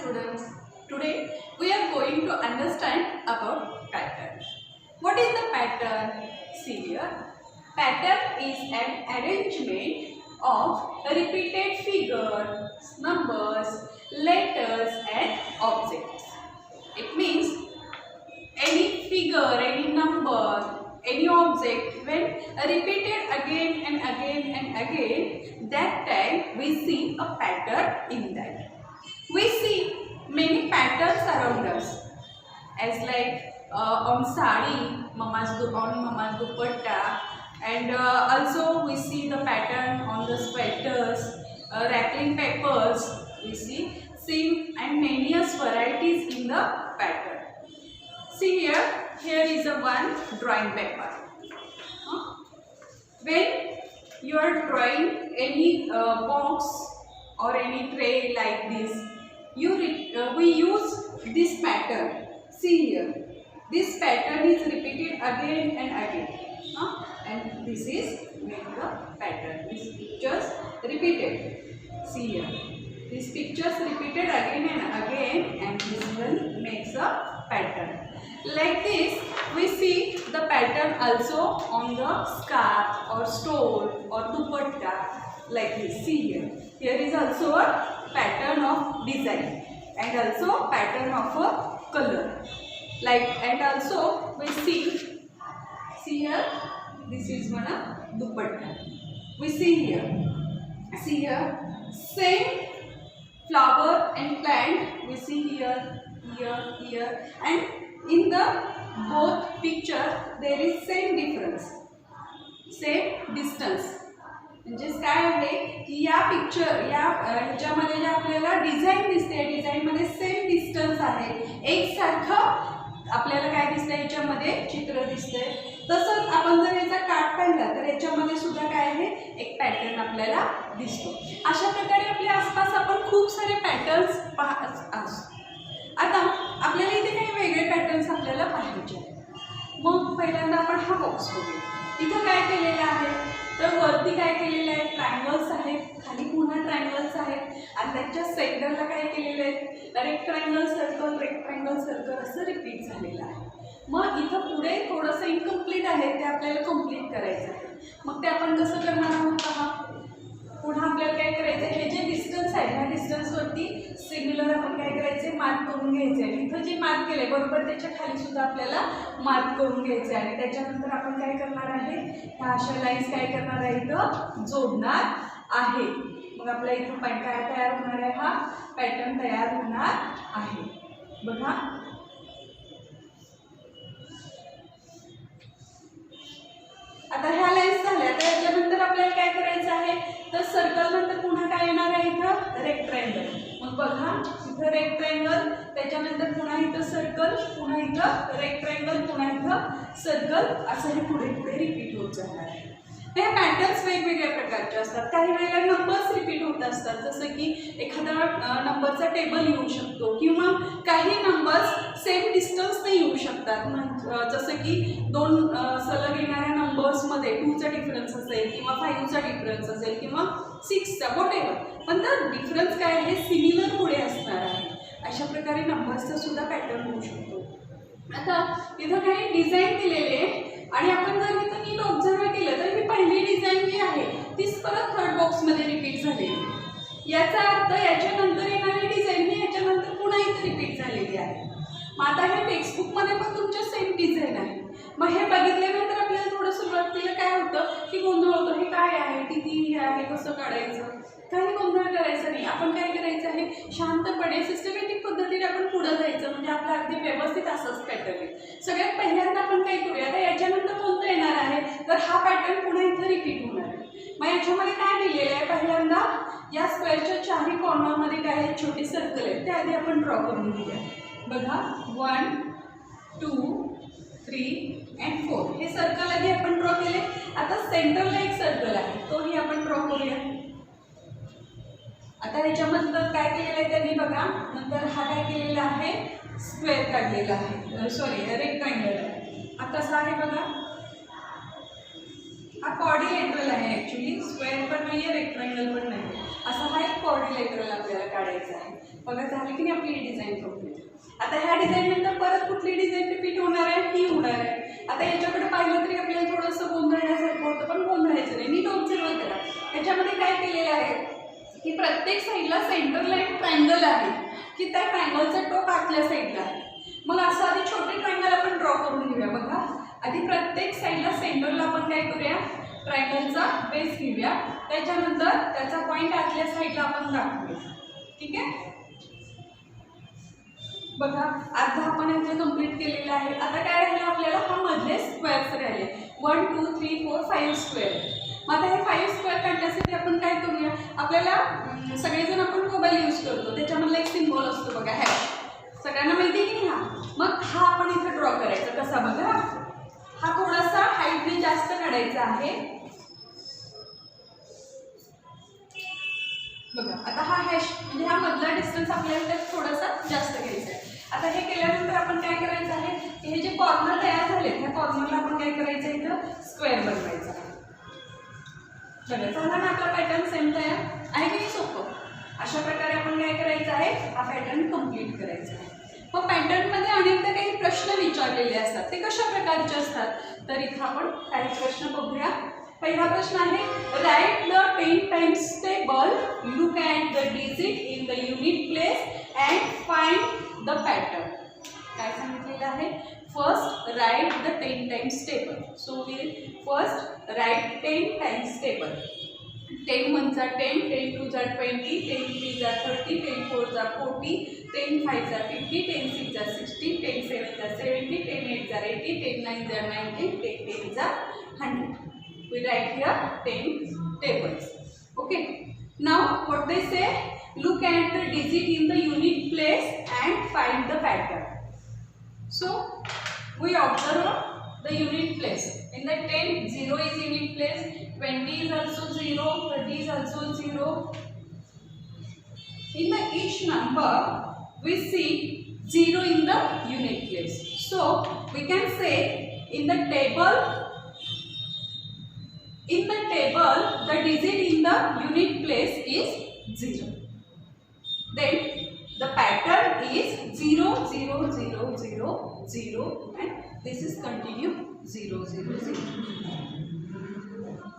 students. Today we are going to understand about pattern. What is the pattern? See here. Pattern is an arrangement of repeated figures, numbers, letters and objects. It means any figure, any number, any object when repeated again and again and again, that time we see a pattern in that. We see many patterns around us, as like on sari, on mama's dupatta, and also we see the pattern on the sweaters, wrapping papers. We see same and many varieties in the pattern. See here is a one drawing paper. When you are drawing any box or any tray like this, we use this pattern. See here, this pattern is repeated again and again, and this is make the pattern. These pictures repeated. See here, these pictures repeated again and again, and this one makes a pattern. Like this, we see the pattern also on the scarf or stole or dupatta. Like this, see here is also a pattern of design and also pattern of a color. Like, and also we see here, this is one dupatta. We see here same flower and plant. We see here, and in the both picture there is same difference, same distance. म्हणजेच काय आहे की या picture या ह्याच्यामध्ये जे आपल्याला design दिसते, डिझाईन मध्ये सेम डिस्टन्स आहे, एक सारखं आपल्याला काय दिसतंय ह्याच्यामध्ये चित्र दिसतंय. तसंच आपण जर याचा काट पाहिला तर याच्यामध्ये सुद्धा काय आहे, एक पॅटर्न आपल्याला दिसतो. अशा प्रकारे आपल्या आसपास आपण खूप सारे पॅटर्न्स पाहत असतो. आता आपल्याला इथे काही वेगळे पॅटर्न्स आपल्याला पाहायचे आहेत. मग पहिल्यांदा आपण हा बॉक्स बघूया. इथं काय केलेलं आहे तर वरती काय केलेलं आहे, ट्रायंगल्स आहेत, खाली पुन्हा ट्रायंगल्स आहेत आणि त्याच्या सेंटरला काय केलेलं आहे, रेक्टँगल सर्कल असं रिपीट झालेलं आहे. मग इथं पुढे थोडंसं इनकम्प्लीट आहे, ते आपल्याला कम्प्लीट करायचं आहे. मग ते आपण कसं करणार आहोत पहा. पुन्हा आपल्याला काय करायचं, हे जे डिस्टन्स आहे ह्या डिस्टन्सवरती सिग्युलर आपण काय करायचे, मार्क करून घ्यायचे आहे. इथं जे मार्क केलंय बरोबर त्याच्या खाली सुद्धा आपल्याला मार्क करून घ्यायचे आहे. आणि त्याच्यानंतर आपण काय करणार आहे, ह्या अशा लाईन्स काय करणार आहे, इथं जोडणार आहे. मग आपल्या इथं काय तयार होणार आहे, हा पॅटर्न तयार होणार आहे. बघा आता ह्या लाईन्स झाल्या, तर याच्यानंतर आपल्याला काय करायचं आहे, तर सर्कल नंतर पुन्हा काय येणार आहे, इथं रेक्टँगल. मग बघा इथं रेक्टँगल, त्याच्यानंतर पुन्हा इथं सर्कल, पुन्हा इथं रेक्टँगल, पुन्हा इथं सर्कल, असं हे पुढे पुढे रिपीट होत जाणार आहे. हे पॅटर्न्स वेगवेगळ्या प्रकारचे असतात. काही वेळेला नंबर्स रिपीट होत असतात, जसं की एखादा नंबरचा टेबल येऊ शकतो किंवा काही नंबर्स सेम डिस्टन्सने येऊ शकतात. जसं की दोन सलग येणाऱ्या नंबर्समध्ये 2चा डिफरन्स असेल किंवा 5चा डिफरन्स असेल किंवा 6चा, व्हॉटेवर, पण तर डिफरन्स काय आहे, सिमिलर पुढे असणार आहे. अशा प्रकारे नंबर्सचा सुद्धा पॅटर्न होऊ शकतो. आता इथं काही डिझाईन दिलेले आहे आणि आपण जर इथं नीट ऑब्झर्व केलं तर ही पहिली डिझाईन जी आहे तीच परत थर्ड बॉक्समध्ये रिपीट झालेली. याचा अर्थ याच्यानंतर येणारी डिझाईन ही याच्यानंतर पुन्हा इथं रिपीट झालेली आहे. मग आता हे टेक्स्टबुकमध्ये पण तुमच्या सेम डिझाईन आहे. मग हे बघितल्यानंतर आपल्याला थोडं सुरुवातीला काय होतं की गोंधळ होतो, हे काय आहे, किती हे आहे, कसं काढायचं. काही गोंधळ करायचं नाही. आपण काय करायचं आहे, शांतपणे सिस्टमॅटिक पद्धतीने आपण पुढे जायचं, म्हणजे आपलं अगदी व्यवस्थित असंच पॅटर्न आहे. सगळ्यात पहिल्यांदा आपण काय करूया, आता याच्यानंतर कोणतं येणार आहे, तर हा पॅटर्न पुन्हा इथं रिपीट होणार आहे. मग याच्यामध्ये काय दिलेलं आहे, पहिल्यांदा या स्क्वेअरच्या चारही कॉर्नरमध्ये काय आहे, छोटी सर्कल आहे, ते आधी आपण ड्रॉ करून घेऊया. बघा 1 2 3 and 4 हे सर्कल आधी आपण ड्रॉ केले. आता सेंटरला एक सर्कल आहे, तोही आपण ड्रॉ करूया. आता ह्याच्यामधलं काय केलेलं आहे त्यांनी बघा, नंतर हा काय केलेला आहे, स्क्वेअर काढलेला आहे, सॉरी रेक्टँगल आहे. आता कसा आहे बघा, हा क्वाड्रिलेटरल आहे ॲक्च्युली, स्क्वेअर पण नाही आहे, रेक्टँगल पण नाही आहे. असा हा एक क्वाड्रिलेटरल आपल्याला काढायचा आहे. बघा झाली की नाही आपली डिझाईन कंप्लीट. आता ह्या डिझाईन नंतर परत कुठली डिझाईन रिपीट होणार आहे, ही होणार आहे. आता याच्याकडे पाहिलं तरी आपल्याला थोडंसं गोंधळण्यासारखं होतं, पण गोंधळायचं नाही. नीट ऑब्झर्व करा. याच्यामध्ये काय केलेलं आहे की प्रत्येक साईडला सेंटरला एक ट्रायंगल आहे की त्या ट्रायंगलचं टोक आतल्या साईडला आहे. मग असं आधी छोटे ट्रायंगल आपण ड्रॉ करून घेऊया. बघा आधी प्रत्येक साईडला सेंटरला आपण काय करूया, ट्रायंगलचा बेस घेऊया. त्याच्यानंतर त्याचा पॉईंट आतल्या साईडला आपण दाखवूया. ठीक आहे. बघा अर्धा आपण इथे कंप्लीट केलेला आहे. आता काय राहिलं आपल्याला, हा मधले स्क्वेअर्स राहिले 1 2 3 4 5 स्क्वेअर. मग आता हे 5 स्क्वेअर काढण्यासाठी आपण काय करूया, आपल्याला सगळेजण आपण मोबाईल यूज करतो, त्याच्यामधला एक सिम्बॉल असतो बघा हॅश. सगळ्यांना माहिती आहे की नाही. मग हा आपण इथे ड्रॉ करायचा. कसा बघा, हा थोडासा हाईटने जास्त काढायचा आहे. बघा आता हा हॅश म्हणजे हा मधला डिस्टन्स आपल्याला थोडासा जास्त घ्यायचा आहे. आता हे केल्यानंतर आपण काय करायचं आहे की हे जे कॉर्नर तयार झाले त्या कॉर्नरला आपण काय करायचं आहे, इथं स्क्वेअर बनवायचा. बघा झाला ना आपला पॅटर्न सेम तयार आहे की नाही. सोपं अशा प्रकारे आपण काय करायचं आहे, हा पॅटर्न कंप्लीट करायचा आहे. मग पॅटर्नमध्ये अनेकदा काही प्रश्न विचारलेले असतात, ते कशा प्रकारचे असतात तर इथं आपण काही प्रश्न बघूया. पहिला प्रश्न आहे, write the 10 times table, look at the digit in the unit place and find the pattern. काय सांगितलेलं आहे, first write the 10 times table. So will first write 10 times table. 10 1 जा 10, 10 2 जा 20, 10 3 जा 30, 10 4 जा 40, 10 5 जा 50, 10 6 जा 60, 10 7 जा 70, 10 8 जा 80, 10 9 जा 90, 10 10 जा 100. We write here 10 tables. Okay. Now what they say, look at the digit in the unit place and find the pattern. So we observe the unit place. In the 10, 0 is unit place, 20 is also 0, 30 is also 0. In the each number we see 0 in the unit place. So we can say in the table, the digit in the unit place is 0. Then the pattern is 0 0 0 0 0 and this is continue 0 0 0.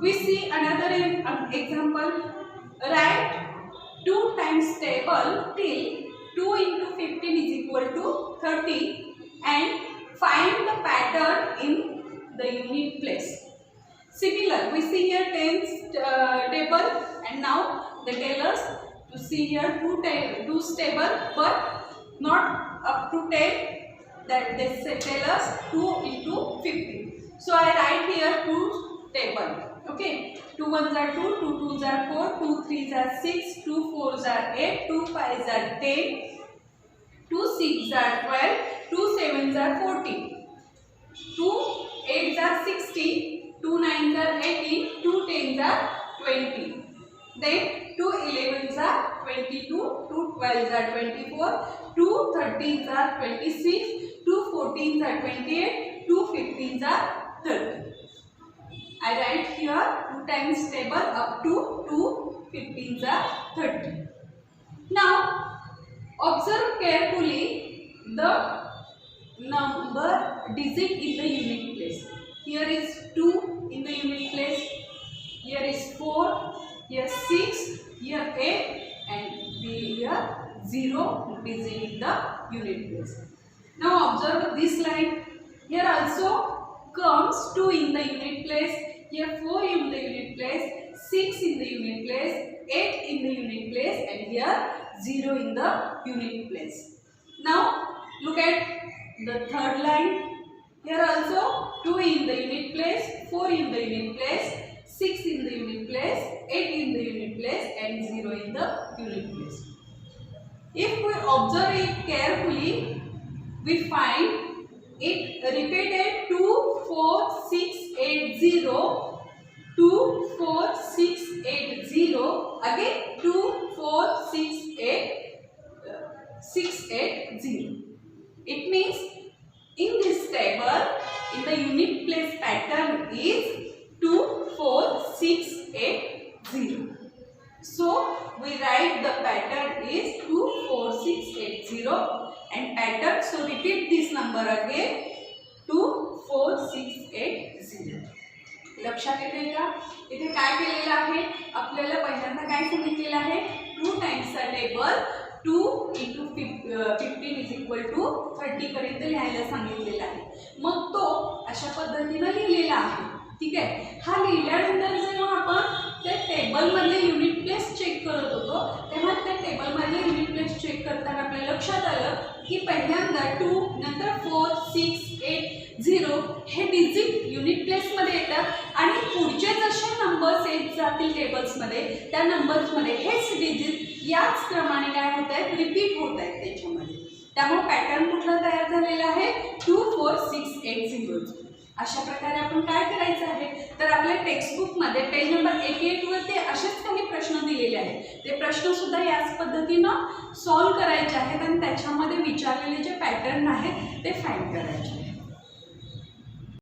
We see another example. Write 2 times table till 2 into 15 is equal to 30 and find the pattern in the unit place. Similar, we see here 10's table and now they tell us to see here 2's table but not up to 10, that they tell us 2 into 50. So I write here 2's table. Okay, 2 1s are 2, 2 2s are 4, 2 3s are 6, 2 4s are 8, 2 5s are 10, 2 6s are 12, 2 7s are 40, 2 8s are 60, 2 9s are 18, 2 10s are 20. Then 2 11s are 22, 2 12s are 24, 2 13s are 26, 2 14s are 28, 2 15s are 30. I write here 2 times table up to 2 15s are 30. Now observe carefully the number digit in the unit place. Here is 2 in the unit place, here is 4, here 6, here 8 and here 0 digit in the unit place. Now observe this line. Here also comes 2 in the unit place, here 4 in the unit place, 6 in the unit place, 8 in the unit place and here 0 in the unit place. Now look at the third line. Here also 2 in the unit place, 4 in the unit place, 6 in the unit place, 8 in the unit place and 0 in the unit place. If we observe it carefully, we find it repeated 2 4 6 8 0, 2 4 6 8 0, again 2 4 6 8 0. It means in this table, in the unit place pattern is 2 4 6 8 0. So we write the pattern is 24680 and pattern, so repeat this number again 24680. लक्षात येते का? इथे काय केलेलं आहे, आपल्याला पहिल्यांदा काय सांगितलेलं आहे, 2 टाइम्सचा टेबल 2 × 15 = 30 पर्यंत लिहायला सांगितलेलं आहे. मग तो अशा पद्धतीने लिहिलेला आहे. ठीक आहे. हा लिहिल्यानंतर जेव्हा आपण त्या टेबलमधले युनिट प्लेस चेक करत होतो तेव्हा त्या टेबलमधले युनिट प्लेस चेक करताना आपल्या लक्षात आलं की पहिल्यांदा 2 नंतर 4 6 8 0 हे डिजिट युनिट प्लेसमध्ये येतात आणि पुढचे जसे नंबर्स येत जातील टेबल्समध्ये त्या नंबर्समध्ये हेच डिजिट याच क्रमाने काय होत आहेत, रिपीट होत आहेत त्याच्यामध्ये. त्यामुळे पॅटर्न कुठला तयार झालेला आहे, 24680. अशा प्रकारे आपण काय करायचं आहे, तर आपल्या टेक्स्टबुकमध्ये पेज नंबर 88 वरती असेच काही प्रश्न दिलेले आहेत. ते प्रश्न सुद्धा याच पद्धतीनं सॉल्व्ह करायचे आहेत आणि त्याच्यामध्ये विचारलेले जे पॅटर्न आहेत ते फाइंड करायचे आहेत.